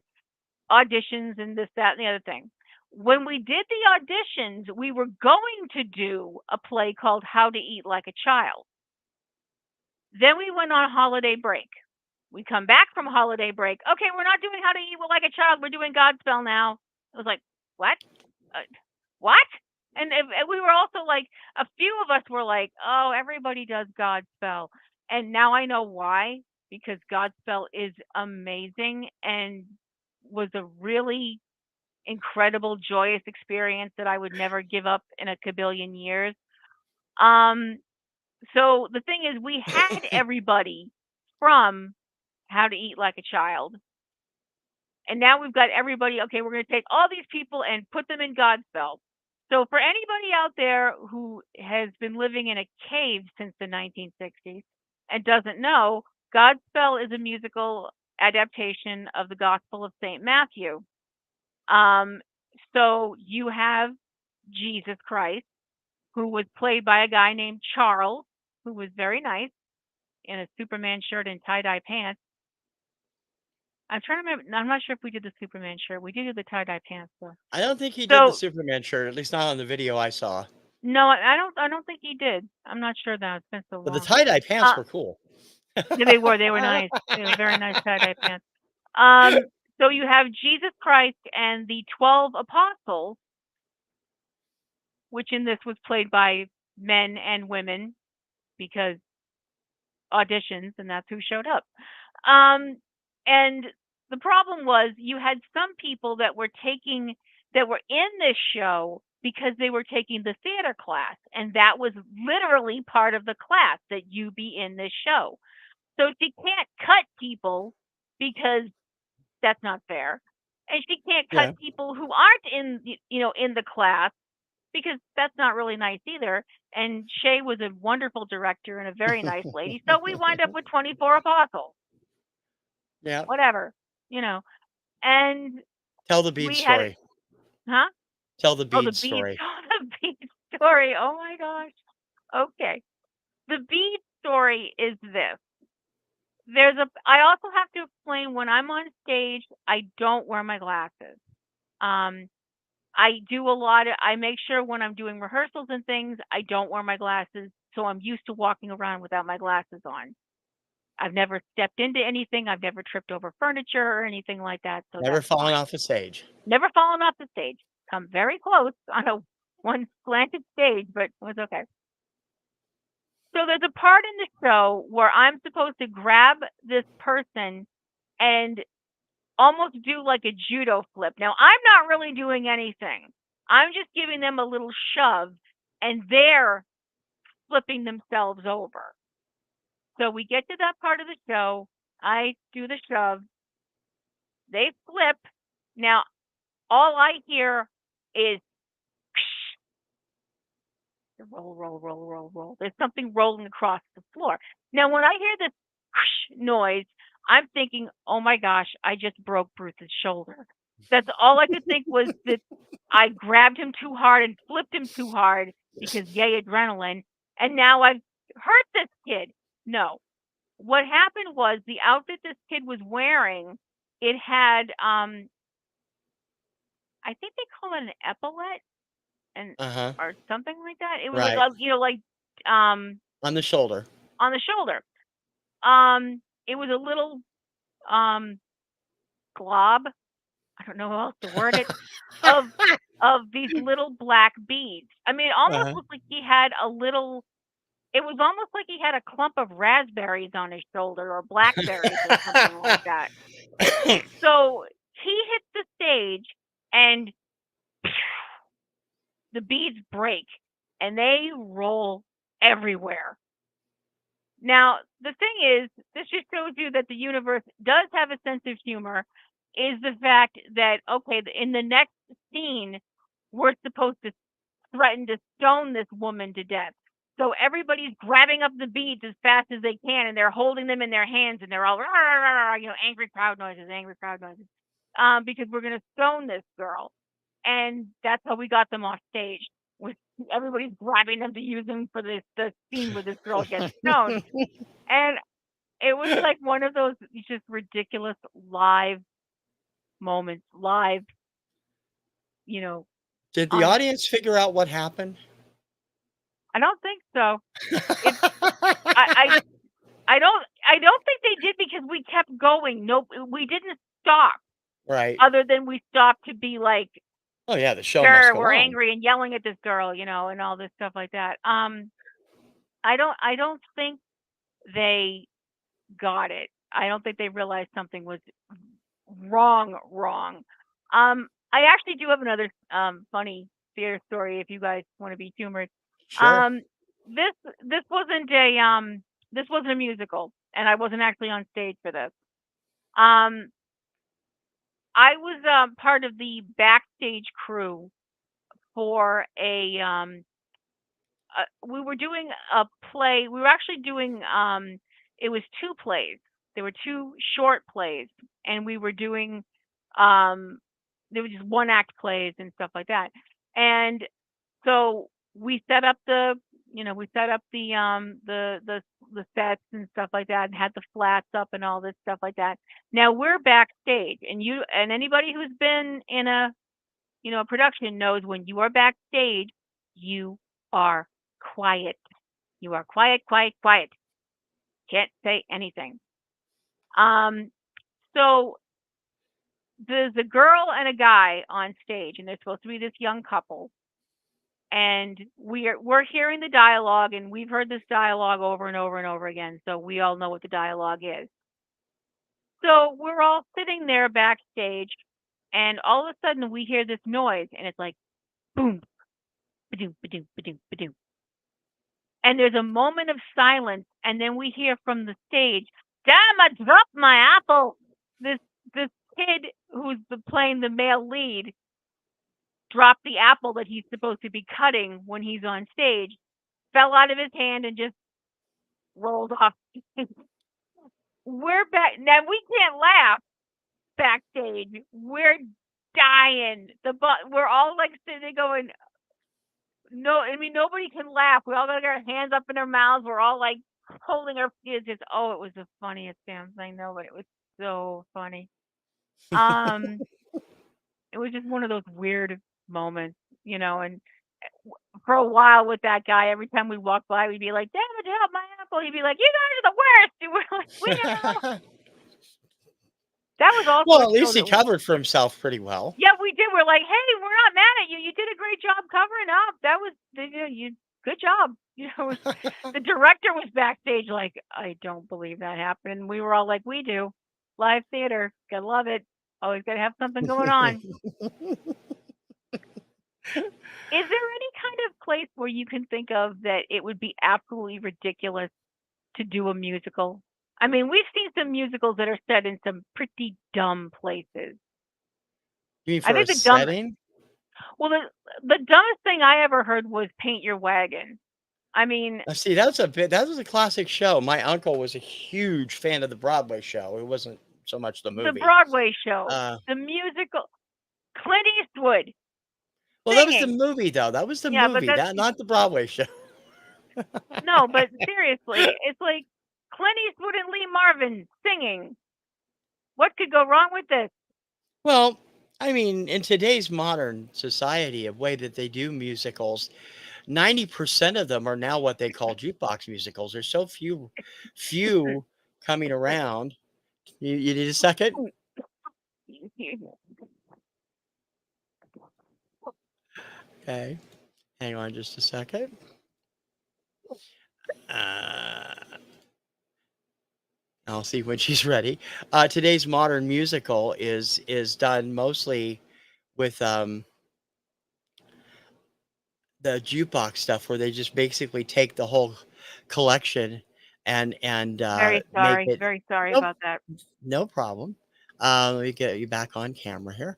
auditions and this that and the other thing. When we did the auditions, we were going to do a play called How to Eat Like a Child. Then we went on holiday break. We come back from holiday break. Okay, we're not doing How to Eat Like a Child. We're doing Godspell now. I was like, what? Uh, what? And we were also like, a few of us were like, oh, everybody does Godspell. And now I know why, because Godspell is amazing and was a really incredible, joyous experience that I would never give up in a kabillion years. Um, So the thing is, we had everybody from How to Eat Like a Child, and now we've got everybody. Okay, we're going to take all these people and put them in Godspell. So for anybody out there who has been living in a cave since the 1960s and doesn't know, Godspell is a musical adaptation of the Gospel of St. Matthew. Um, so you have Jesus Christ, who was played by a guy named Charles, who was very nice in a Superman shirt and tie dye pants. I'm trying to remember. I'm not sure if we did the Superman shirt. We did do the tie dye pants though. I don't think he did the So Superman shirt, at least not on the video I saw. no, I don't. I don't think he did. I'm not sure now. It's been so But the long. tie-dye pants Uh, were cool. yeah, they were. They were nice. They were very nice tie dye pants. Um, so you have Jesus Christ and the 12 apostles, which in this was played by men and women because auditions, and that's who showed up. Um, and the problem was you had some people that were in this show because they were taking the theater class, and that was literally part of the class that you be in this show. So she can't cut people because that's not fair, and she can't cut Yeah. people who aren't in the class because that's not really nice either. And Shay was a wonderful director and a very nice lady. So we wind up with 24 apostles, Yeah. whatever, you know. And Tell the bead we had it, story. huh? Tell the Oh, the bead bead, story. oh, the bead story. Oh my gosh. Okay. The bead story is this. I also have to explain when I'm on stage, I don't wear my glasses. Um, I make sure when I'm doing rehearsals and things, I don't wear my glasses. So I'm used to walking around without my glasses on. I've never stepped into anything. I've never tripped over furniture or anything like that. So Never that's fallen fine. off the stage. Never fallen off the stage. Come very close on a one slanted stage, but it was okay. So there's a part in the show where I'm supposed to grab this person and almost do like a judo flip. Now, I'm not really doing anything. I'm just giving them a little shove and they're flipping themselves over. So we get to that part of the show. I do the shove. They flip. Now, all I hear is roll, roll, roll, roll, roll. There's something rolling across the floor. Now, when I hear this noise, I'm thinking, oh my gosh, I just broke Bruce's shoulder. That's all I could think was that I grabbed him too hard and flipped him too hard because yay, adrenaline. And now I've hurt this kid. No. What happened was the outfit this kid was wearing, it had, I think they call it an epaulette and Uh-huh. or something like that. It was like Right. like um On the shoulder. on the shoulder. It was a little um glob. I don't know how else to word it of these little black beads. I mean, it almost Uh-huh. looked like he had a little. It was almost like he had a clump of raspberries on his shoulder or blackberries or something like that. So he hits the stage and the beads break and they roll everywhere. Now, the thing is, this just shows you that the universe does have a sense of humor. Is the fact that, okay, in the next scene, we're supposed to threaten to stone this woman to death. So everybody's grabbing up the beads as fast as they can and they're holding them in their hands and they're all, rah, rah, rah, angry crowd noises, angry crowd noises, because we're going to stone this girl. And that's how we got them off stage. With everybody's grabbing them to use them for the scene where this girl gets stoned. And it was like one of those just ridiculous live moments, live, you know, Did the on. audience figure out what happened? I don't think so. It. I. I don't think they did because we kept going. Nope, we didn't stop. Right. Other than we stopped to be like, Oh, yeah, the show must sure, go we're on. angry and yelling at this girl, and all this stuff like that. I don't think they got it. I don't think they realized something was wrong. I actually do have another funny theater story if you guys want to be humored. Sure. Um, this this wasn't a this wasn't a musical, and I wasn't actually on stage for this. Um, I was part of the backstage crew for we were doing a play. We were actually doing it was two plays. There were two short plays, and we were doing um there were just one act plays and stuff like that. And so we set up we set up the sets and stuff like that, and had the flats up and all this stuff like that. Now we're backstage, and you and anybody who's been in a a production knows when you are backstage, you are quiet. You are quiet, quiet, quiet. Can't say anything. Um, so there's a girl and a guy on stage, and they're supposed to be this young couple. And we're hearing the dialogue, and we've heard this dialogue over and over and over again, so we all know what the dialogue is. So we're all sitting there backstage, and all of a sudden we hear this noise, and it's like boom, ba-doom, ba-doom, ba-doom, ba-doom. And there's a moment of silence, and then we hear from the stage, "Damn, I dropped my apple." This kid who's playing the male lead dropped the apple that he's supposed to be cutting when he's on stage, fell out of his hand, and just rolled off. We're back now. We can't laugh backstage. We're dying. We're all like sitting there going, no, I mean nobody can laugh. We all got our hands up in our mouths. We're all like holding our kids. Just it was the funniest damn thing though, but it was so funny. Um, it was just one of those weird moments, and for a while with that guy, every time we walked by, we'd be like, "Damn it, help my apple!" He'd be like, "You guys are the worst." And we're like, "We know." That was also Well, a at show least he that we. covered for himself pretty well. Yeah, we did. We're like, "Hey, we're not mad at you. You did a great job covering up. That was you good job." The director was backstage like, "I don't believe that happened." And we were all like, "We do. Live theater. Gotta love it. Always gotta have something going on." Is there any kind of place where you can think of that it would be absolutely ridiculous to do a musical? I mean, we've seen some musicals that are set in some pretty dumb places. You mean I for a think the dumb setting? well, the dumbest thing I ever heard was "Paint Your Wagon." I mean, See, that was a classic show. My uncle was a huge fan of the Broadway show. It wasn't so much the the movie. Broadway show, Uh, the musical, Clint Eastwood well, that was the singing. movie though. That was the Yeah, but movie, that's that not the Broadway show. no, but seriously, it's like Clint Eastwood and Lee Marvin singing. What could go wrong with this? Well, I mean, in today's modern society, a way that they do musicals, 90% of them are now what they call jukebox musicals. There's so few coming around. You need a second? Okay. Hang on just a second. Uh, I'll see when she's ready. Today's modern musical is done mostly with the jukebox stuff, where they just basically take the whole collection and make it. Very sorry Nope, about that. no problem. Let me get you back on camera here.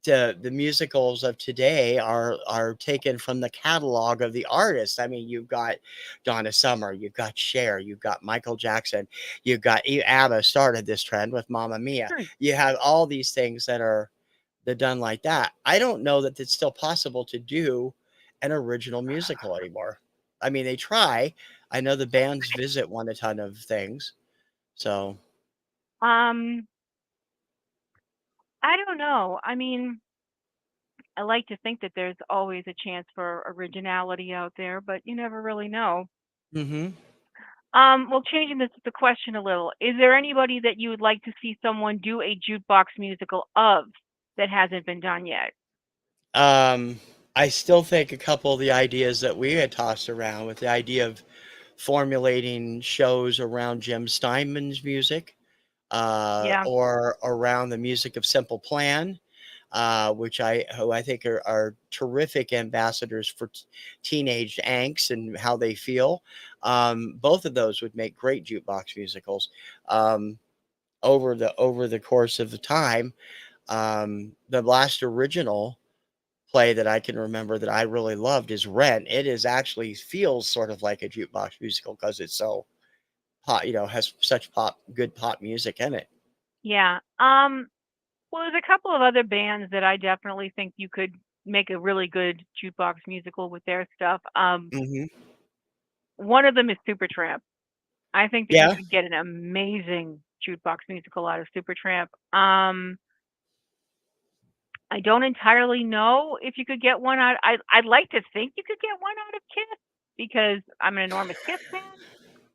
The musicals of today are taken from the catalog of the artists. I mean, you've got Donna Summer, you've got Cher, you've got Michael Jackson, you've got ABBA started this trend with Mamma Mia. Hmm. You have all these things that are they're done like that. I don't know that it's still possible to do an original musical anymore. I mean, they try. I know the bands visit one a ton of things. So, Um, I don't know. I mean, I like to think that there's always a chance for originality out there, but you never really know. mhm. Well, changing the question a little, is there anybody that you would like to see someone do a jukebox musical of that hasn't been done yet? Um, I still think a couple of the ideas that we had tossed around, with the idea of formulating shows around Jim Steinman's music, Yeah, or around the music of Simple Plan. who I think are terrific ambassadors for teenage angst and how they feel. Both of those would make great jukebox musicals. Um, over the course of the time, the last original play that I can remember that I really loved is Rent. It is actually feels sort of like a jukebox musical because it's so pop, has such good pop music in it. Yeah. Well, there's a couple of other bands that I definitely think you could make a really good jukebox musical with their stuff. Hmm. One of them is Supertramp. I think that you Yeah, could get an amazing jukebox musical out of Supertramp. I don't entirely know if you could get one out. I'd like to think you could get one out of Kiss because I'm an enormous Kiss fan.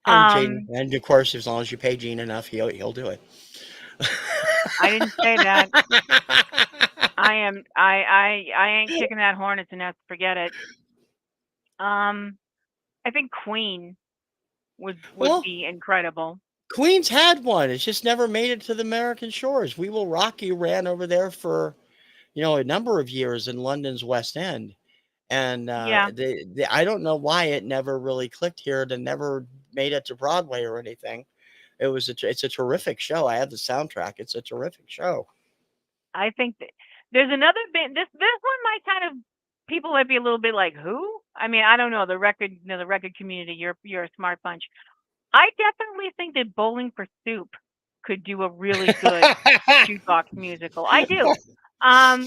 and Jaden, Um, and of course, as long as you pay Gene enough, he'll do it. I didn't say that. I ain't kicking that hornet's nest. Forget it. Um, I think Queen would Well, be incredible. Queens had one. It's just never made it to the American shores. We Will Rock You ran over there for a number of years in London's West End, and Yeah, I don't know why it never really clicked here and never made it to Broadway or anything. It's a terrific show. I have the soundtrack. It's a terrific show. I think that there's another band. This one might kind of people might be a little bit like who? I mean, I don't know the record. The record community. You're a smart bunch. I definitely think that Bowling for Soup could do a really good jukebox musical. I do.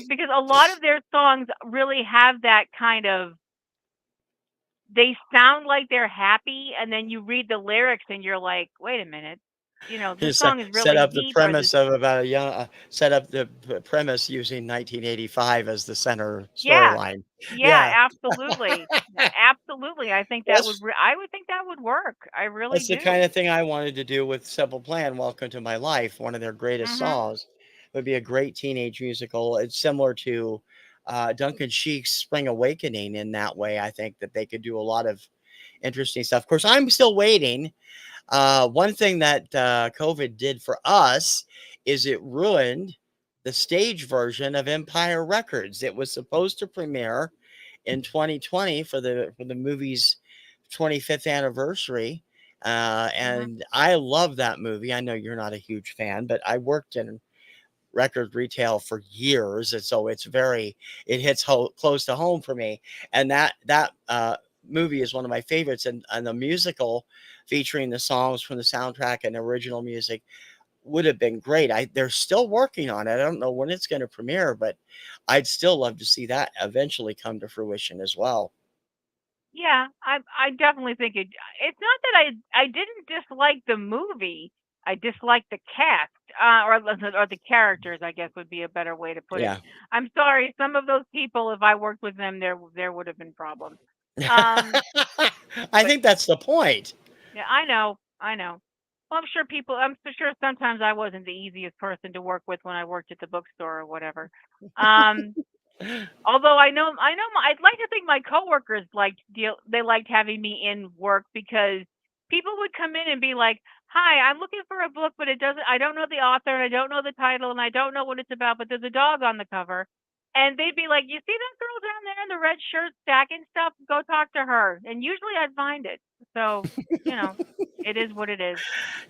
Because a lot of their songs really have that kind of they sound like they're happy and then you read the lyrics and you're like, "Wait a minute. This Just song is set really up the deep or this premise of about a young set up the premise using 1985 as the center yeah. storyline. Yeah, Yeah, absolutely. Absolutely. I think that that's I would think that would work. I really that's the do. kind of thing I wanted to do with Simple Plan. Welcome to My Life, one of their greatest Mhm. songs, would be a great teenage musical. It's similar to Duncan Sheik's Spring Awakening in that way. I think that they could do a lot of interesting stuff. Of course, I'm still waiting. One thing that COVID did for us is it ruined the stage version of Empire Records. It was supposed to premiere in 2020 for the movie's 25th anniversary. Mhm. And I love that movie. I know you're not a huge fan, but I worked in record retail for years, and so it hits close to home for me. And that movie is one of my favorites, and the musical featuring the songs from the soundtrack and original music would have been great. They're still working on it. I don't know when it's going to premiere, but I'd still love to see that eventually come to fruition as well. Yeah, I definitely think it's not that I didn't dislike the movie. I disliked the cast, or the characters, I guess would be a better way to put it. Yeah. I'm sorry, some of those people, if I worked with them, there would have been problems. Um, I but think that's the point. yeah, I know. Well, I'm so sure sometimes I wasn't the easiest person to work with when I worked at the bookstore or whatever. Um, Although I'd like to think my coworkers they liked having me in work because people would come in and be like, "Hi, I'm looking for a book, but I don't know the author, and I don't know the title, and I don't know what it's about, but there's a dog on the cover." And they'd be like, "You see that girl down there in the red shirt stacking stuff? Go talk to her." And usually I'd find it. So, you know, it is what it is.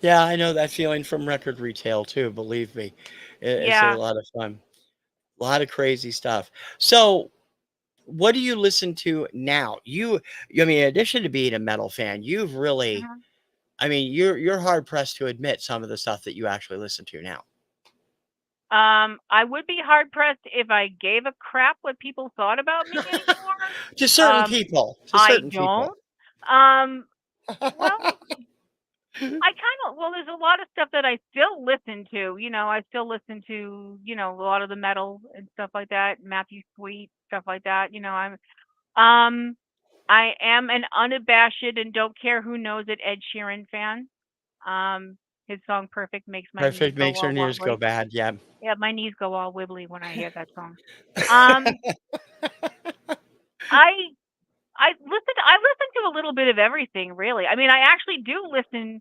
Yeah, I know that feeling from record retail too. Believe me, it's a Yeah. lot of fun. A lot of crazy stuff. So, what do you listen to now? I mean, in addition to being a metal fan, you've really, Mhm. I mean, you're hard pressed to admit some of the stuff that you actually listen to now. I would be hard pressed if I gave a crap what people thought about me anymore. To certain Um, people, to I certain people. don't. Um, well, I kind of there's a lot of stuff that I still listen to. I still listen to a lot of the metal and stuff like that. Matthew Sweet stuff like that. Um, I am an unabashed and don't care who knows it Ed Sheeran fan. Um, his song "Perfect" makes my knees Perfect go makes her all ears go wobbly. bad. Yeah. Yeah, my knees go all wibbly when I hear that song. Um, I I listen to a little bit of everything, really. I mean, I actually do listen.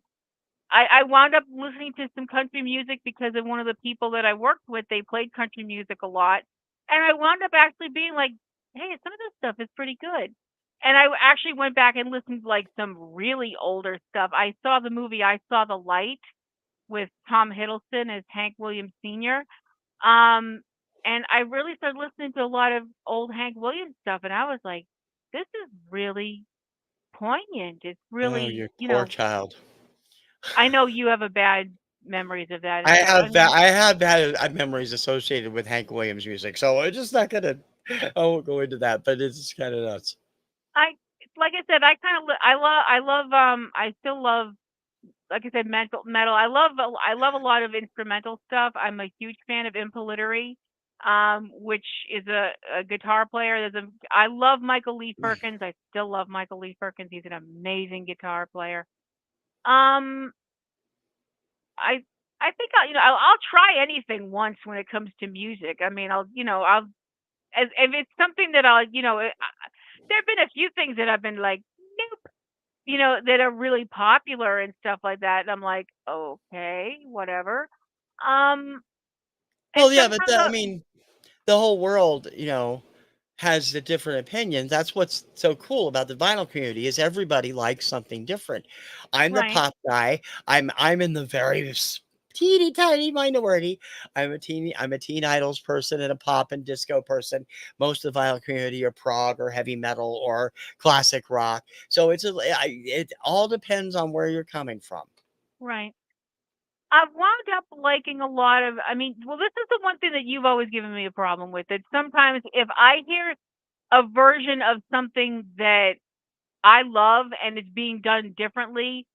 I wound up listening to some country music because of one of the people that I worked with. They played country music a lot. and I wound up actually being like, "Hey, some of this stuff is pretty good." And I actually went back and listened to like some really older stuff. I saw the movie I Saw the Light with Tom Hiddleston as Hank Williams Sr. Um, and I really started listening to a lot of old Hank Williams stuff, and I was like, "This is really poignant. It's Oh, really, you poor child. I know you have a bad memories of that and I stuff. I have that. mean, I have had memories associated with Hank Williams music, so I'm just not gonna. I won't go into that, but it's kind of nuts. I like I said, I kind of I love I still love, like I said, metal. I love a lot of instrumental stuff. I'm a huge fan of Impoliteri, which is a guitar player. I love Michael Lee Firkins. I still love Michael Lee Firkins. He's an amazing guitar player. Um, I I think I'll try anything once when it comes to music. I mean, I'll as if it's something that there have been a few things that I've been like, nope, that are really popular and stuff like that. And I'm like, okay, whatever. Um, and Well, yeah, but sometimes I mean, the whole world, has the different opinions. That's what's so cool about the vinyl community is everybody likes something different. I'm the right, pop guy. I'm in the very teeny tiny minority. I'm a teen idols person and a pop and disco person. Most of the vinyl community are prog or heavy metal or classic rock. So it all depends on where you're coming from. right. I've wound up liking a lot of. I mean, well, this is the one thing that you've always given me a problem with. That sometimes if I hear a version of something that I love and it's being done differently,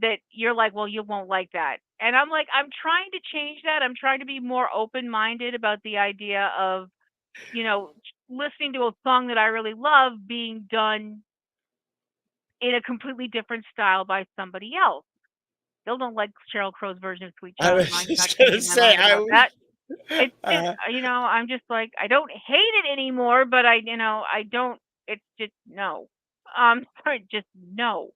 that you're like, well, you won't like that. And I'm like, I'm trying to change that. I'm trying to be more open minded about the idea of, you know, listening to a song that I really love being done in a completely different style by somebody else. Still don't like Sheryl Crow's version of Sweet I Child of was Mine. You're not just gonna changing my say mind I about was that. It's just, uh, I'm just like, I don't hate it anymore, but I don't, it's just no. Sorry, just no.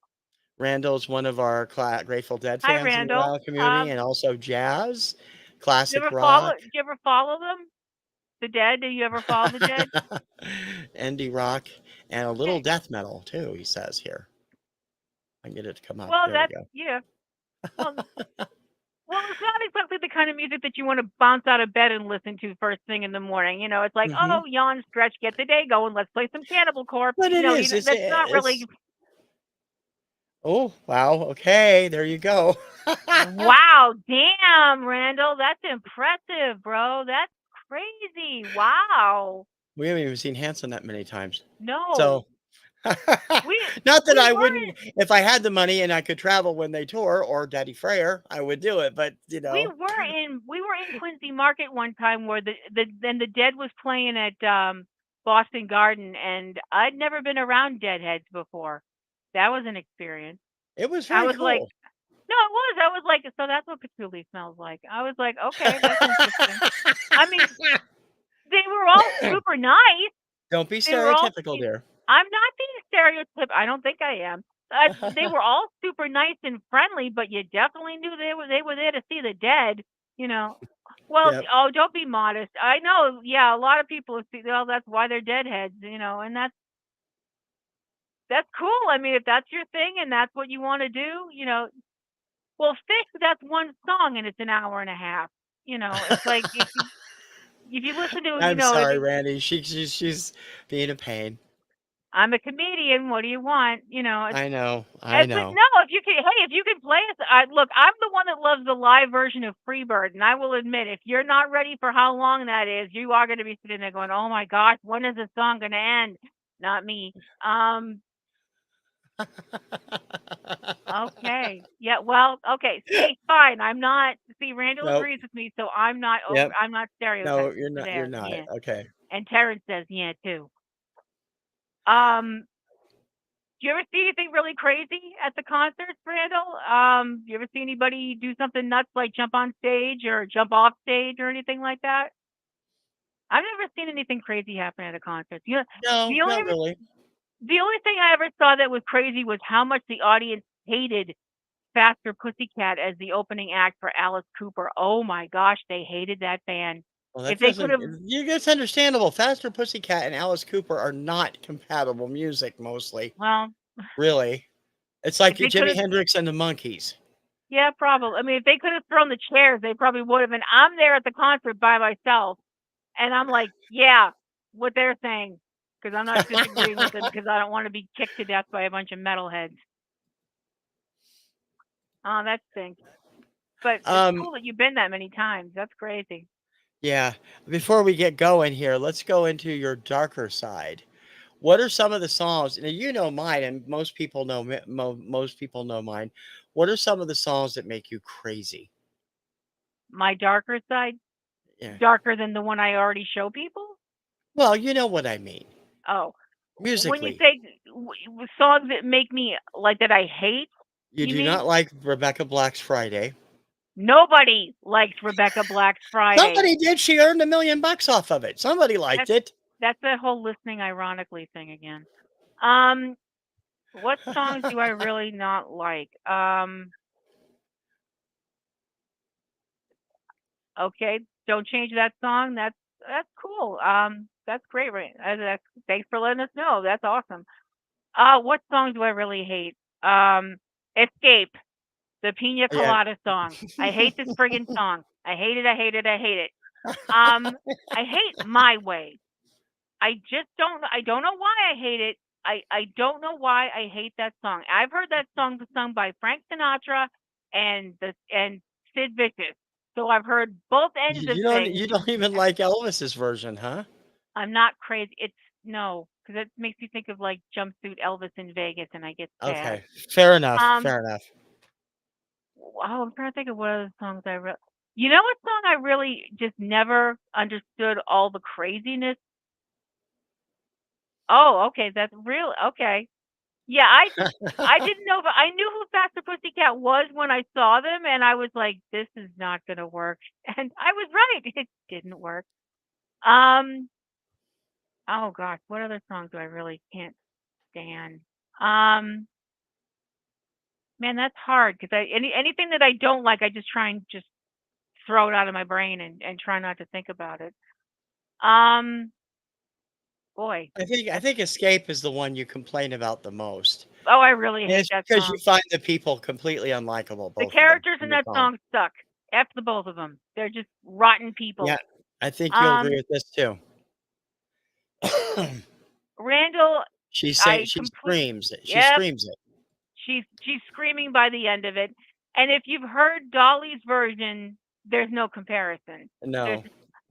Randall's one of our Grateful Dead Hi, fans in the Randall. vinyl community and also jazz, Do you classic ever follow? rock. Do you ever follow them? The Dead? Do you ever follow the Dead? Indie rock, and a little Okay. death metal too, he says here. I can get it to come up. Well, There we that's go. yeah. Well, it's not exactly the kind of music that you want to bounce out of bed and listen to first thing in the morning. It's like, Hmm. oh, yawn, stretch, get the day going. Let's play some Cannibal Corpse. But it is. That's not really. Oh, wow. Okay, there you go. Wow, damn, Randall, that's impressive, bro. That's crazy. Wow. We haven't even seen Hanson that many times. No, So, we not that we I weren't wouldn't, if I had the money and I could travel when they tour or Daddy Freyr, I would do it. But, we were in Quincy Market one time where the Dead was playing at Boston Garden, and I'd never been around Deadheads before. That was an experience. it was I very was like, cool. no, it was. I was like, so that's what patchouli smells like. I was like, okay, that's interesting. I mean, they were all super nice. Don't be They were all. stereotypical, dear. I'm not being stereotypical. I don't think I am. They were all super nice and friendly, but you definitely knew they were there to see the Dead. You know. Well, Yep. oh, don't be modest. I know. Yeah, a lot of people see. Well, that's why they're Deadheads. And that's cool. I mean, if that's your thing and that's what you want to do. Well, Fish, that's one song and it's an hour and a half. It's like if you listen to, I'm sorry, Randy. She's being a pain. I'm a comedian. What do you want? I know. I But know. no, if you can play it, look, I'm the one that loves the live version of Freebird, and I will admit, if you're not ready for how long that is, you are going to be sitting there going, "Oh my gosh, when is this song going to end?" Not me. Okay. Yeah. Well. Okay. See, fine. I'm not. See, Randall Nope. agrees with me, so I'm not over. Yep. I'm not No, stereotyping you're over not. You're there. not. Yeah. Okay. And Terrence says, yeah, too. Um. Do you ever see anything really crazy at the concerts, Randall? You ever see anybody do something nuts like jump on stage or jump off stage or anything like that? I've never seen anything crazy happen at a concert. No, The only not really. the only thing I ever saw that was crazy was how much the audience hated Faster Pussycat as the opening act for Alice Cooper. Oh my gosh, they hated that band. Well, that If they could doesn't. have, It's understandable. Faster Pussycat and Alice Cooper are not compatible music mostly. well, Really, it's like if they could Jimi have, Hendrix and the Monkees. yeah, probably. I mean, if they could have thrown the chairs, they probably would have. And I'm there at the concert by myself, and I'm like, yeah, what they're saying, because I'm not disagreeing with them because I don't want to be kicked to death by a bunch of metalheads. Oh, that stinks. But it's um, cool that you've been that many times. That's crazy. yeah. Before we get going here, let's go into your darker side. What are some of the songs? Now you know mine, and most people know most people know mine. What are some of the songs that make you crazy? My darker side, Yeah. darker than the one I already show people. Well, you know what I mean. Oh, when you Musically, say songs that make me like that I hate, you you do mean? not like Rebecca Black's Friday. Nobody likes Rebecca Black's Friday. Somebody did. She earned $1 million off of it. Somebody liked That's it. that's that whole listening ironically thing again. Um, what songs do I really not like? Okay, don't change that song. That's cool. That's great, right? Thanks for letting us know. That's awesome. What songs do I really hate? Escape, the Pina Yeah. Colada song. I hate this friggin' song. I hate it. I hate it. I hate it. Um, I hate My Way. I just don't. I don't know why I hate it. I don't know why I hate that song. I've heard that song sung by Frank Sinatra and Sid Vicious. So I've heard both ends of things. You don't even like Elvis's version, huh? I'm not crazy. It's no, because it makes me think of like jumpsuit Elvis in Vegas, and I get sad. Okay. Fair enough. Um, Fair enough. oh, I'm trying to think of what other songs I really. You know what song I really just never understood all the craziness. Oh, okay, that's real. Okay, yeah, I didn't know, but I knew who Faster Pussycat was when I saw them, and I was like, this is not gonna work, and I was right. It didn't work. Um, oh gosh, what other songs do I really can't stand? Um, Man, that's hard because anything that I don't like, I just try and just throw it out of my brain and try not to think about it. Um, Boy, I think Escape is the one you complain about the most. oh, I really And hate it's that because you song. find the people completely unlikable, The both of them characters in in the that song. song suck. F the both of them. They're just rotten Yeah, people. I think you'll agree Um, with this too. Randall, I She complete. screams it. She Yep, screams it. she's screaming by the end of it. And if you've heard Dolly's version, there's no comparison. There's, No.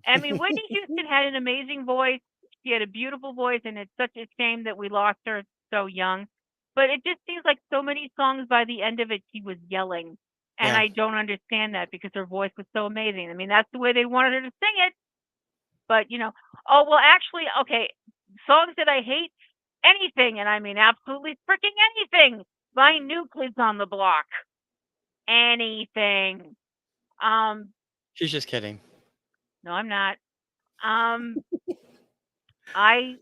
I mean, Whitney Houston had an amazing voice. She had a beautiful voice, and it's such a shame that we lost her so young. But it just seems like so many songs by the end of it, she was yelling. And Yeah. I don't understand that because her voice was so amazing. I mean, that's the way they wanted her to sing it. But, oh, well, actually, okay, songs that I hate, anything, and I mean absolutely freaking anything by New Kids on the Block. Anything. Um, She's just kidding. no, I'm not. Um, I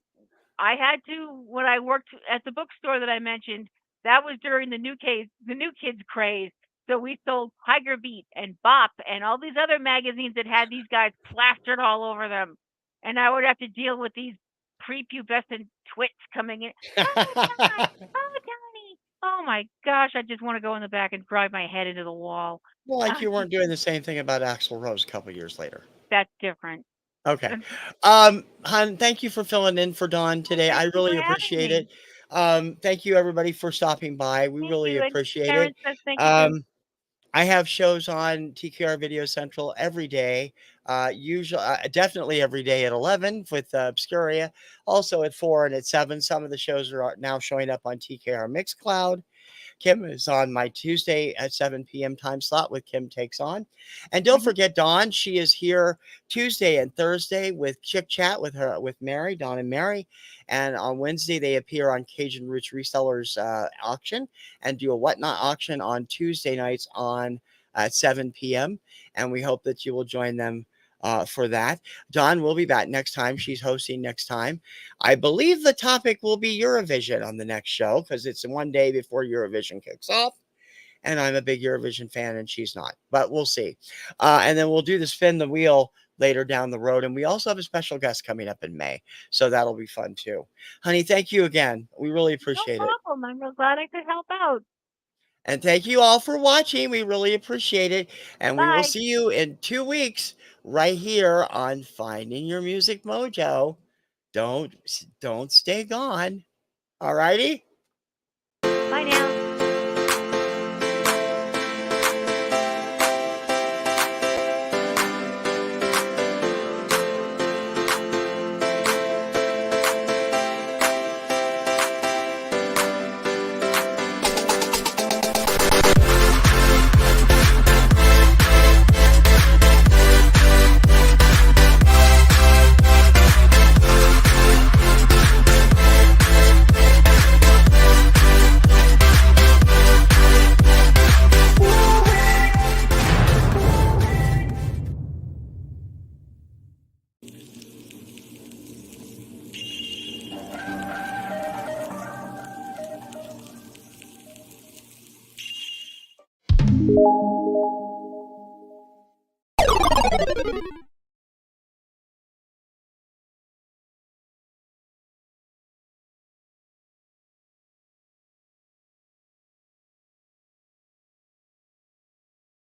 I had to when I worked at the bookstore that I mentioned. That was during the New Kids craze. So we sold Tiger Beat and Bop and all these other magazines that had these guys plastered all over them, and I would have to deal with these prepubescent twits coming in. Oh Don, oh Donnie, oh my gosh! I just want to go in the back and drive my head into the wall. Well, like you weren't doing the same thing about Axl Rose a couple years later. That's different. Okay. And Hon, thank you for filling in for Dawn well, today. I thank you for really having appreciate me. it. Thank you everybody for stopping by. We Thank really you. And appreciate it. Karen says thank you too. Um, I have shows on TKR Video Central every day. Usually, definitely every day at 11 with Obscuria. Also at 4 and at 7. Some of the shows are now showing up on TKR Mixcloud. Kim is on my Tuesday at 7 p.m. time slot with Kim Takes On. And don't Hmm. forget Dawn. She is here Tuesday and Thursday with Chick Chat with her, with Mary, Dawn and Mary. And on Wednesday, they appear on Cajun Roots Resellers auction and do a Whatnot auction on Tuesday nights on at 7 p.m. And we hope that you will join them for that. Dawn will be back next time. She's hosting next time. I believe the topic will be Eurovision on the next show because it's one day before Eurovision kicks off. And I'm a big Eurovision fan and she's not, but we'll see. And then we'll do the spin the wheel later down the road. And we also have a special guest coming up in May. So that'll be fun too. Honey, thank you again. We really No appreciate it. problem. I'm real glad I could help out. And thank you all for watching. We really appreciate it. And we will Bye. see you in 2 weeks right here on Finding Your Music Mojo. Don't don't stay gone. All righty? Bye now.